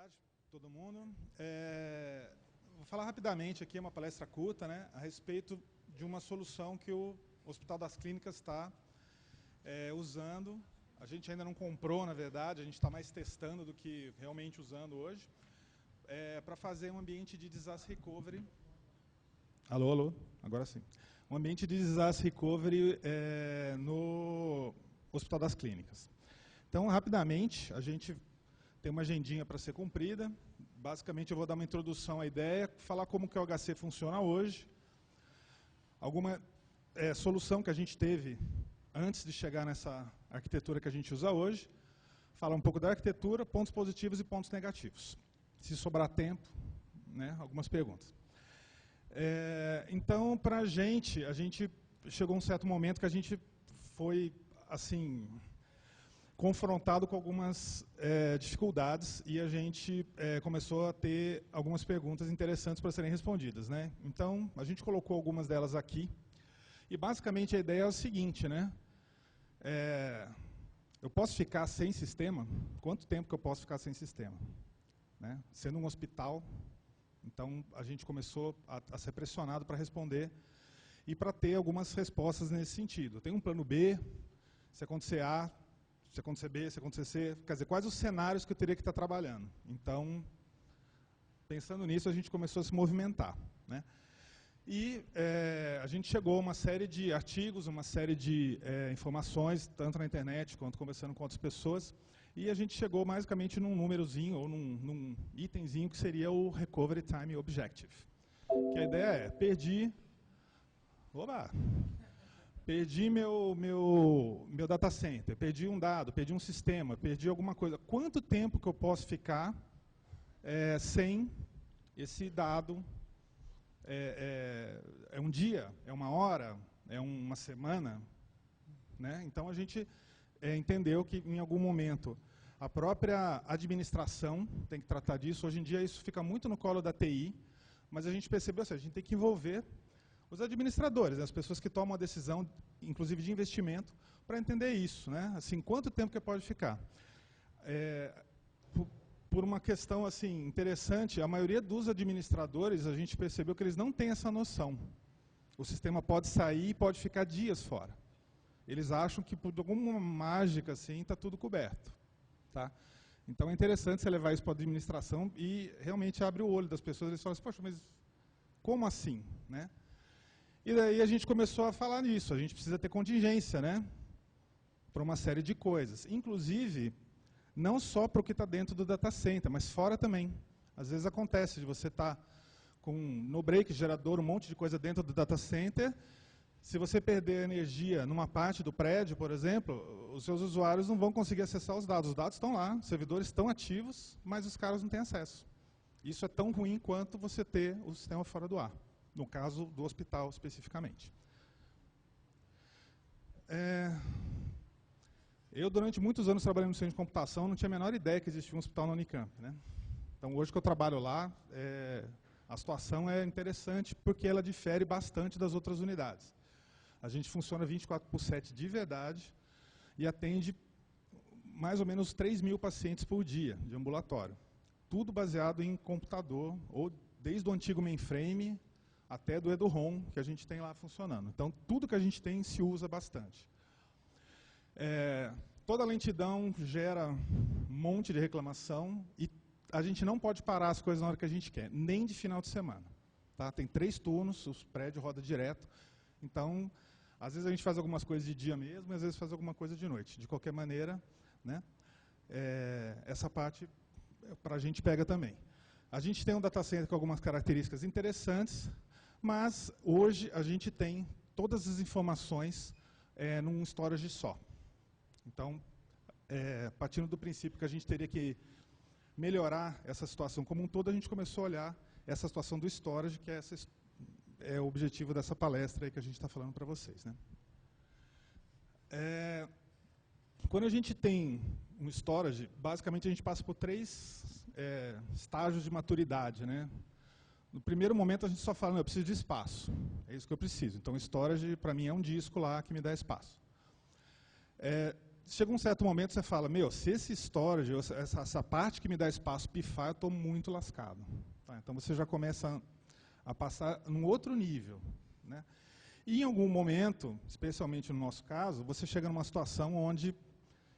tarde, todo mundo. Vou falar rapidamente aqui, é uma palestra curta, né, a respeito de uma solução que o Hospital das Clínicas está usando. A gente ainda não comprou, na verdade, a gente está mais testando do que realmente usando hoje, para fazer um ambiente de disaster recovery. Alô, alô, agora sim. Um ambiente de disaster recovery no Hospital das Clínicas. Então, rapidamente, a gente tem uma agendinha para ser cumprida. Basicamente, eu vou dar uma introdução à ideia, falar como que o HC funciona hoje, alguma solução que a gente teve antes de chegar nessa arquitetura que a gente usa hoje, falar um pouco da arquitetura, pontos positivos e pontos negativos. Se sobrar tempo, né, algumas perguntas. Então, para a gente chegou um certo momento que a gente foi, assim, confrontado com algumas dificuldades e a gente começou a ter algumas perguntas interessantes para serem respondidas, né? Então, a gente colocou algumas delas aqui e basicamente a ideia é o seguinte, né? Eu posso ficar sem sistema? Quanto tempo que eu posso ficar sem sistema? Né? Sendo um hospital, então a gente começou a ser pressionado para responder e para ter algumas respostas nesse sentido. Tem um plano B, se acontecer A, se acontecer B, se acontecer C, quer dizer, quais os cenários que eu teria que estar trabalhando. Então, pensando nisso, a gente começou a se movimentar, né? E a gente chegou a uma série de artigos, uma série de informações, tanto na internet quanto conversando com outras pessoas, e a gente chegou basicamente num númerozinho, ou num itemzinho que seria o Recovery Time Objective. Que a ideia é, perdi meu data center, perdi um dado, perdi um sistema, perdi alguma coisa. Quanto tempo que eu posso ficar sem esse dado? É um dia? É uma hora? É uma semana? Né? Então a gente entendeu que em algum momento a própria administração tem que tratar disso. Hoje em dia isso fica muito no colo da TI, mas a gente percebeu assim, a gente tem que envolver os administradores, as pessoas que tomam a decisão, inclusive de investimento, para entender isso, né? Assim, quanto tempo que pode ficar? Por uma questão assim interessante, a maioria dos administradores, a gente percebeu que eles não têm essa noção. O sistema pode sair e pode ficar dias fora. Eles acham que por alguma mágica assim está tudo coberto, tá? Então é interessante você levar isso para a administração e realmente abre o olho das pessoas. Eles falam assim, poxa, mas como assim, né? E daí a gente começou a falar nisso, a gente precisa ter contingência, né? Para uma série de coisas. Inclusive, não só para o que está dentro do data center, mas fora também. Às vezes acontece de você estar com no break, gerador, um monte de coisa dentro do data center. Se você perder energia numa parte do prédio, por exemplo, os seus usuários não vão conseguir acessar os dados. Os dados estão lá, os servidores estão ativos, mas os caras não têm acesso. Isso é tão ruim quanto você ter o sistema fora do ar. No caso do hospital, especificamente. Eu, durante muitos anos, trabalhando no centro de computação, não tinha a menor ideia que existia um hospital na Unicamp, né? Então, hoje que eu trabalho lá, a situação é interessante porque ela difere bastante das outras unidades. A gente funciona 24/7 de verdade e atende mais ou menos 3.000 pacientes por dia, de ambulatório. Tudo baseado em computador, ou desde o antigo mainframe até do EduROM, que a gente tem lá funcionando. Então, tudo que a gente tem se usa bastante. Toda lentidão gera um monte de reclamação e a gente não pode parar as coisas na hora que a gente quer, nem de final de semana. Tá? Tem 3 turnos, os prédios rodam direto. Então, às vezes a gente faz algumas coisas de dia mesmo, e às vezes faz alguma coisa de noite. De qualquer maneira, né, essa parte para a gente pega também. A gente tem um data center com algumas características interessantes, mas hoje a gente tem todas as informações num storage só. Então, partindo do princípio que a gente teria que melhorar essa situação como um todo, a gente começou a olhar essa situação do storage, que é o objetivo dessa palestra aí que a gente está falando para vocês, né? Quando a gente tem um storage, basicamente a gente passa por 3 estágios de maturidade, né? No primeiro momento a gente só fala, eu preciso de espaço, é isso que eu preciso. Então o storage para mim é um disco lá que me dá espaço. chega um certo momento você fala, meu, se esse storage, essa parte que me dá espaço pifar, eu estou muito lascado. Tá? Então você já começa a passar num outro nível, né? E em algum momento, especialmente no nosso caso, você chega numa situação onde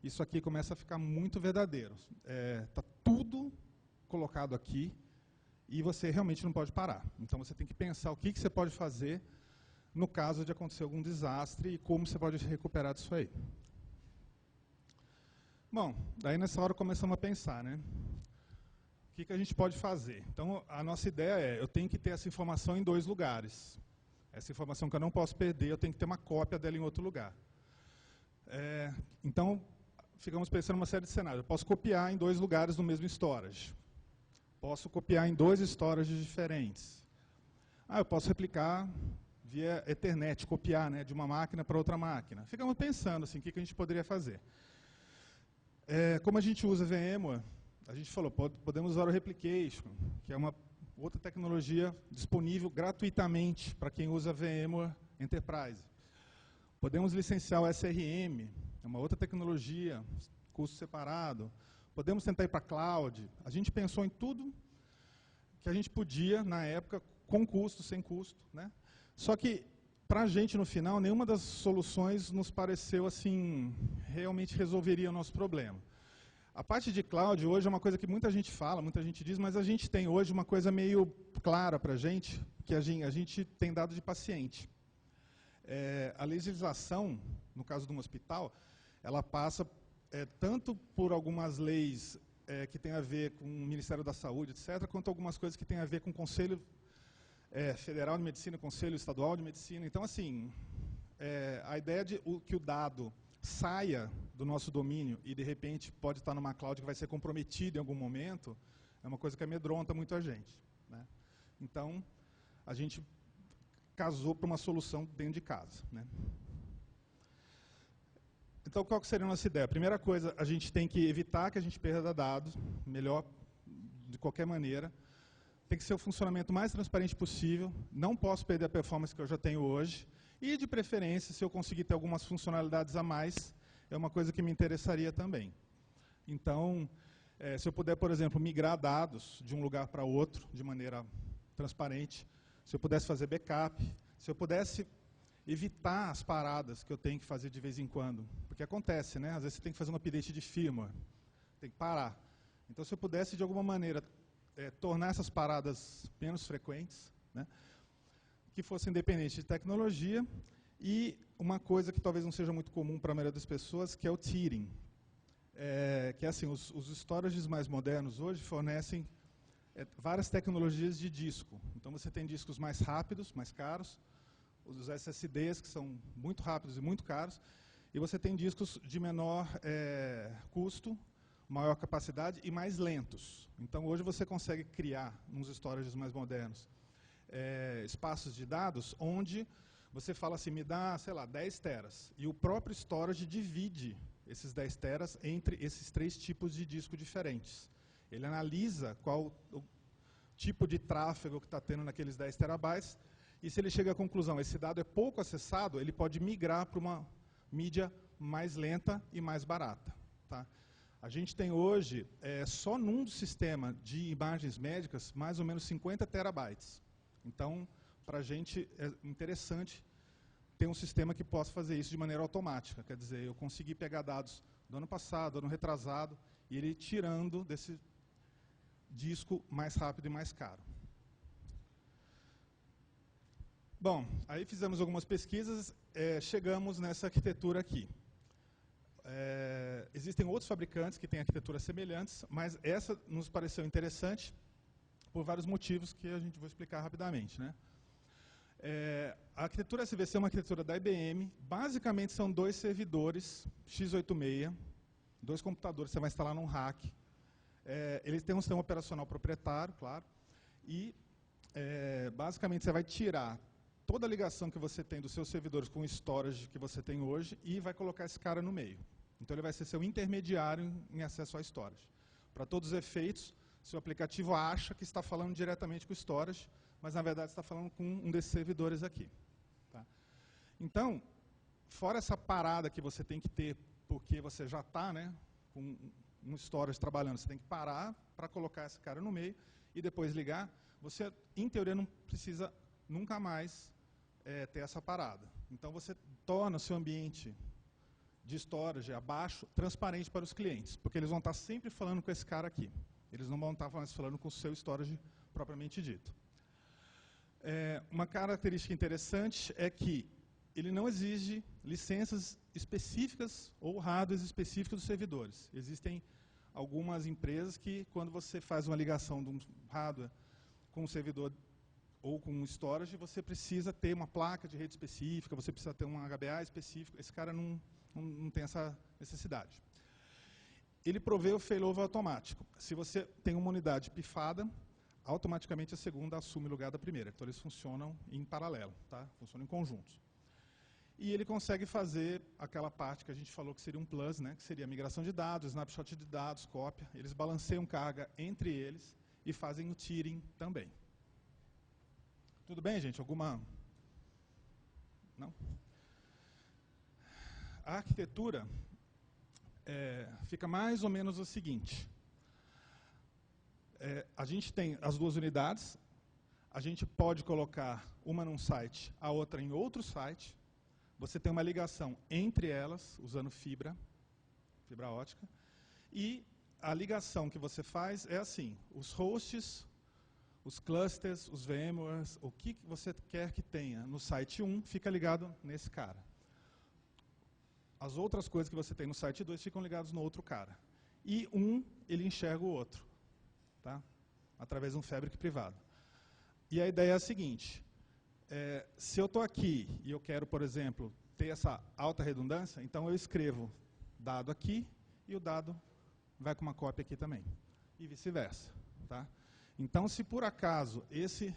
isso aqui começa a ficar muito verdadeiro. Está tudo colocado aqui e você realmente não pode parar. Então você tem que pensar o que você pode fazer no caso de acontecer algum desastre e como você pode recuperar disso aí. Bom, daí nessa hora começamos a pensar, né? O que a gente pode fazer? Então a nossa ideia é, eu tenho que ter essa informação em 2 lugares. Essa informação que eu não posso perder, eu tenho que ter uma cópia dela em outro lugar. Então, ficamos pensando em uma série de cenários. Eu posso copiar em 2 lugares no mesmo storage. Posso copiar em 2 storages diferentes. Eu posso replicar via Ethernet, copiar, né, de uma máquina para outra máquina. Ficamos pensando assim, o que a gente poderia fazer. Como a gente usa VMware, a gente falou, podemos usar o Replication, que é uma outra tecnologia disponível gratuitamente para quem usa VMware Enterprise. Podemos licenciar o SRM, é uma outra tecnologia, custo separado. Podemos tentar ir para a cloud. A gente pensou em tudo que a gente podia, na época, com custo, sem custo, né? Só que, para a gente, no final, nenhuma das soluções nos pareceu, assim, realmente resolveria o nosso problema. A parte de cloud, hoje, é uma coisa que muita gente fala, muita gente diz, mas a gente tem hoje uma coisa meio clara para a gente, que a gente tem dado de paciente. A legislação, no caso de um hospital, ela passa tanto por algumas leis que têm a ver com o Ministério da Saúde, etc., quanto algumas coisas que têm a ver com o Conselho Federal de Medicina, Conselho Estadual de Medicina. Então, assim, a ideia de que o dado saia do nosso domínio e, de repente, pode estar numa cloud que vai ser comprometida em algum momento, é uma coisa que amedronta muito a gente, né? Então, a gente casou para uma solução dentro de casa, né? Então, qual que seria a nossa ideia? A primeira coisa, a gente tem que evitar que a gente perda dados, melhor, de qualquer maneira. Tem que ser o funcionamento mais transparente possível, não posso perder a performance que eu já tenho hoje, e, de preferência, se eu conseguir ter algumas funcionalidades a mais, é uma coisa que me interessaria também. Então, se eu puder, por exemplo, migrar dados de um lugar para outro, de maneira transparente, se eu pudesse fazer backup, se eu pudesse evitar as paradas que eu tenho que fazer de vez em quando. Porque acontece, né? Às vezes você tem que fazer um update de firmware, tem que parar. Então, se eu pudesse, de alguma maneira, tornar essas paradas menos frequentes, né? Que fossem independentes de tecnologia, e uma coisa que talvez não seja muito comum para a maioria das pessoas, que é o tearing. Que é assim, os storages mais modernos hoje fornecem várias tecnologias de disco. Então você tem discos mais rápidos, mais caros, os SSDs, que são muito rápidos e muito caros, e você tem discos de menor custo, maior capacidade e mais lentos. Então hoje você consegue criar, nos storages mais modernos, espaços de dados onde você fala assim, me dá, sei lá, 10 teras. E o próprio storage divide esses 10 teras entre esses 3 tipos de disco diferentes. Ele analisa qual o tipo de tráfego que está tendo naqueles 10 terabytes, e se ele chega à conclusão, esse dado é pouco acessado, ele pode migrar para uma mídia mais lenta e mais barata. Tá? A gente tem hoje, só num sistema de imagens médicas, mais ou menos 50 terabytes. Então, para a gente é interessante ter um sistema que possa fazer isso de maneira automática. Quer dizer, eu consegui pegar dados do ano passado, ano retrasado, e ele tirando desse disco mais rápido e mais caro. Bom, aí fizemos algumas pesquisas, chegamos nessa arquitetura aqui. Existem outros fabricantes que têm arquiteturas semelhantes, mas essa nos pareceu interessante por vários motivos que a gente vai explicar rapidamente, né? A arquitetura SVC é uma arquitetura da IBM. Basicamente são 2 servidores x86, 2 computadores que você vai instalar num rack. Eles têm um sistema operacional proprietário, claro, e basicamente você vai tirar toda a ligação que você tem dos seus servidores com o storage que você tem hoje e vai colocar esse cara no meio. Então ele vai ser seu intermediário em acesso à storage. Para todos os efeitos, seu aplicativo acha que está falando diretamente com o storage, mas na verdade está falando com um desses servidores aqui. Tá? Então, fora essa parada que você tem que ter porque você já está, né, com um storage trabalhando, você tem que parar para colocar esse cara no meio e depois ligar, você, em teoria, não precisa nunca mais ter essa parada. Então, você torna o seu ambiente de storage abaixo transparente para os clientes, porque eles vão estar sempre falando com esse cara aqui. Eles não vão estar mais falando com o seu storage propriamente dito. Uma característica interessante é que ele não exige licenças específicas ou hardwares específicos dos servidores. Existem algumas empresas que, quando você faz uma ligação de um hardware com um servidor ou com um storage, você precisa ter uma placa de rede específica, você precisa ter um HBA específico. Esse cara não tem essa necessidade. Ele provê o failover automático. Se você tem uma unidade pifada, automaticamente a segunda assume o lugar da primeira. Então, eles funcionam em paralelo, tá? Funcionam em conjuntos. E ele consegue fazer aquela parte que a gente falou que seria um plus, né? Que seria a migração de dados, snapshot de dados, cópia. Eles balanceiam carga entre eles e fazem o tiering também. Tudo bem, gente? Alguma... Não? A arquitetura fica mais ou menos o seguinte. A gente tem as duas unidades, a gente pode colocar uma num site, a outra em outro site. Você tem uma ligação entre elas, usando fibra ótica. E a ligação que você faz é assim, os hosts, os clusters, os VMwares, o que você quer que tenha no site 1, fica ligado nesse cara. As outras coisas que você tem no site 2 ficam ligadas no outro cara. E ele enxerga o outro, tá? Através de um fabric privado. E a ideia é a seguinte, se eu estou aqui e eu quero, por exemplo, ter essa alta redundância, então eu escrevo dado aqui e o dado vai com uma cópia aqui também. E vice-versa, tá? Então, se por acaso esse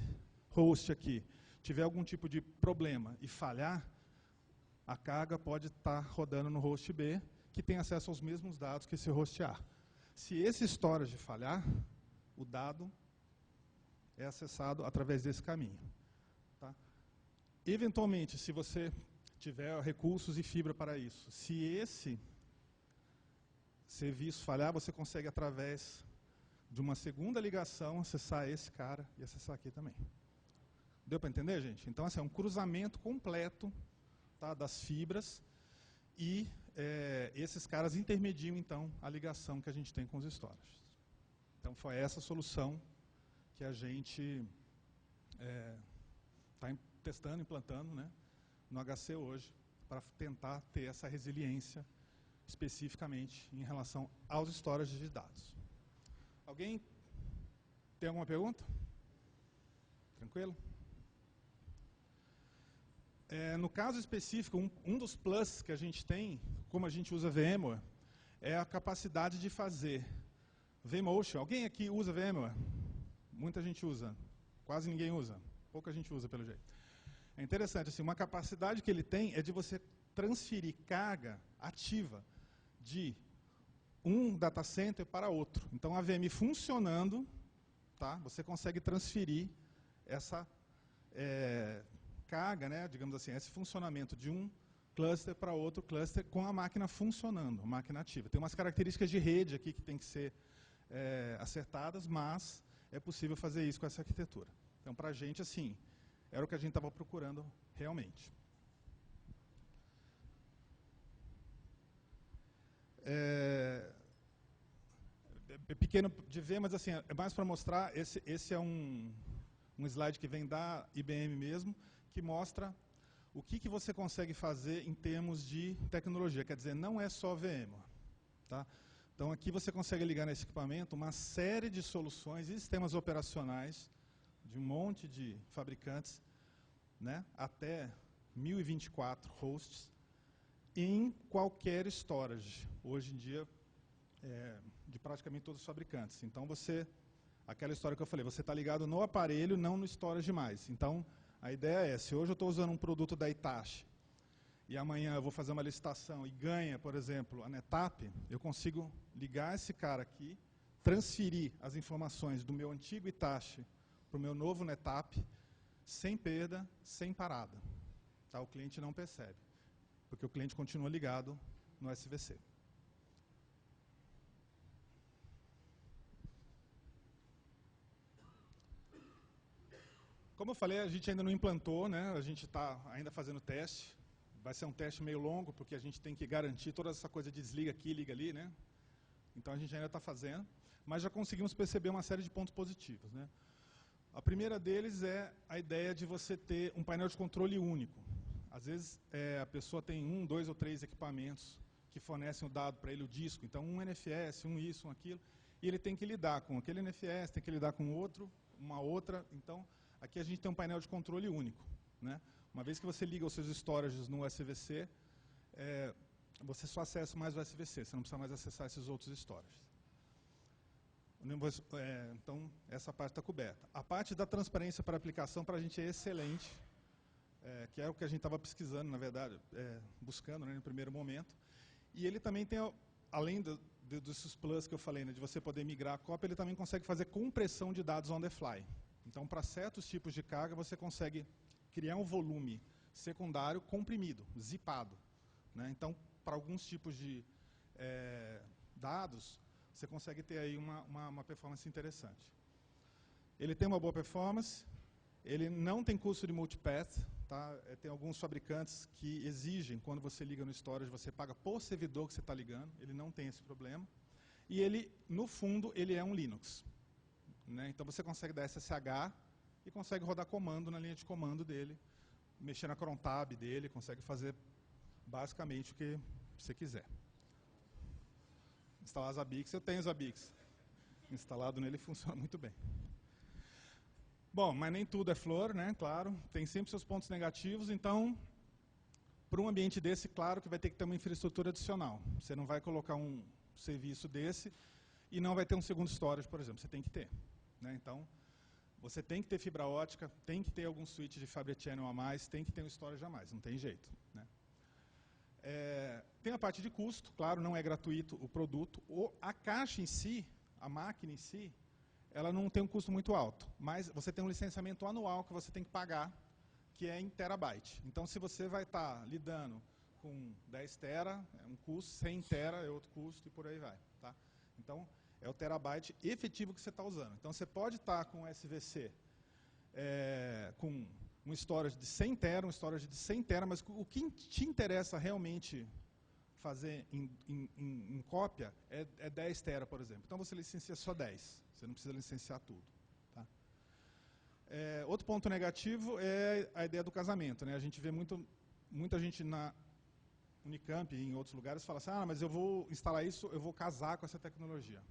host aqui tiver algum tipo de problema e falhar, a carga pode estar rodando no host B, que tem acesso aos mesmos dados que esse host A. Se esse storage falhar, o dado é acessado através desse caminho. Tá? Eventualmente, se você tiver recursos e fibra para isso, se esse serviço falhar, você consegue, através de uma segunda ligação, acessar esse cara e acessar aqui também. Deu para entender, gente? Então, assim, é um cruzamento completo, tá, das fibras e esses caras intermediam, então, a ligação que a gente tem com os storages. Então, foi essa solução que a gente está testando, implantando, né, no HC hoje, para tentar ter essa resiliência especificamente em relação aos storages de dados. Alguém tem alguma pergunta? Tranquilo? No caso específico, um dos plus que a gente tem, como a gente usa VMware, é a capacidade de fazer vMotion. Alguém aqui usa VMware? Muita gente usa. Quase ninguém usa. Pouca gente usa, pelo jeito. É interessante, assim, uma capacidade que ele tem é de você transferir carga ativa de um data center para outro. Então, a VM funcionando, tá, você consegue transferir essa carga, né, digamos assim, esse funcionamento de um cluster para outro cluster com a máquina funcionando, a máquina ativa. Tem umas características de rede aqui que tem que ser acertadas, mas é possível fazer isso com essa arquitetura. Então, para a gente, assim, era o que a gente estava procurando realmente. É pequeno de ver, mas assim, é mais para mostrar, esse é um slide que vem da IBM mesmo, que mostra o que você consegue fazer em termos de tecnologia. Quer dizer, não é só VMware. Tá? Então, aqui você consegue ligar nesse equipamento uma série de soluções e sistemas operacionais de um monte de fabricantes, né, até 1024 hosts, em qualquer storage. Hoje em dia, de praticamente todos os fabricantes. Então, aquela história que eu falei, você está ligado no aparelho, não no storage mais. Então, a ideia é, se hoje eu estou usando um produto da Hitachi, e amanhã eu vou fazer uma licitação e ganha, por exemplo, a NetApp, eu consigo ligar esse cara aqui, transferir as informações do meu antigo Hitachi para o meu novo NetApp, sem perda, sem parada. Tá? O cliente não percebe, porque o cliente continua ligado no SVC. Como eu falei, a gente ainda não implantou, né? A gente está ainda fazendo teste. Vai ser um teste meio longo, porque a gente tem que garantir toda essa coisa de desliga aqui, liga ali, né? Então a gente ainda está fazendo, mas já conseguimos perceber uma série de pontos positivos, né? A primeira deles é a ideia de você ter um painel de controle único. Às vezes a pessoa tem 1, 2 ou 3 equipamentos que fornecem o dado para ele, o disco. Então um NFS, um isso, um aquilo, e ele tem que lidar com aquele NFS, tem que lidar com outro, uma outra. Então aqui a gente tem um painel de controle único, né? Uma vez que você liga os seus storages no SVC, você só acessa mais o SVC, você não precisa mais acessar esses outros storages. Então, essa parte está coberta. A parte da transparência para a aplicação, para a gente é excelente, que é o que a gente estava pesquisando, na verdade, buscando, né, no primeiro momento. E ele também tem, além desses plus que eu falei, né, de você poder migrar a cópia, ele também consegue fazer compressão de dados on the fly. Então, para certos tipos de carga, você consegue criar um volume secundário comprimido, zipado, né? Então, para alguns tipos de dados, você consegue ter aí uma performance interessante. Ele tem uma boa performance, ele não tem custo de multipath, tá? Tem alguns fabricantes que exigem, quando você liga no storage, você paga por servidor que você está ligando, ele não tem esse problema. E ele, no fundo, ele é um Linux, né? Então você consegue dar SSH e consegue rodar comando na linha de comando dele, mexer na cron tab dele, consegue fazer basicamente o que você quiser. Instalar as Zabbix, eu tenho os Zabbix. Instalado nele funciona muito bem. Bom, mas nem tudo é flor, né? Claro, tem sempre seus pontos negativos, então, para um ambiente desse, claro que vai ter que ter uma infraestrutura adicional. Você não vai colocar um serviço desse e não vai ter um segundo storage, por exemplo, você tem que ter, né? Então, você tem que ter fibra ótica, tem que ter algum switch de Fabric Channel a mais, tem que ter um storage a mais, não tem jeito, né? Tem a parte de custo, claro, não é gratuito o produto. A caixa em si, a máquina em si, ela não tem um custo muito alto, mas você tem um licenciamento anual que você tem que pagar, que é em terabyte. Então, se você vai estar lidando com 10 tera, é um custo, 100 tera é outro custo e por aí vai, tá? Então, é o terabyte efetivo que você está usando. Então, você pode estar com SVC com um storage de 100 tera, um storage de 100 tera, mas o que te interessa realmente fazer em cópia é 10 tera, por exemplo. Então você licencia só 10, você não precisa licenciar tudo. Tá? Outro ponto negativo é a ideia do casamento, né? A gente vê muita gente na Unicamp e em outros lugares fala assim, mas eu vou instalar isso, eu vou casar com essa tecnologia.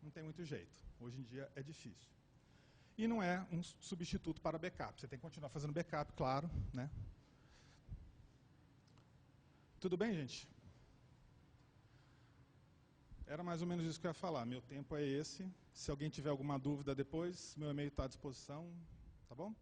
Não tem muito jeito. Hoje em dia é difícil. E não é um substituto para backup. Você tem que continuar fazendo backup, claro, né? Tudo bem, gente? Era mais ou menos isso que eu ia falar. Meu tempo é esse. Se alguém tiver alguma dúvida depois, meu e-mail está à disposição. Tá bom?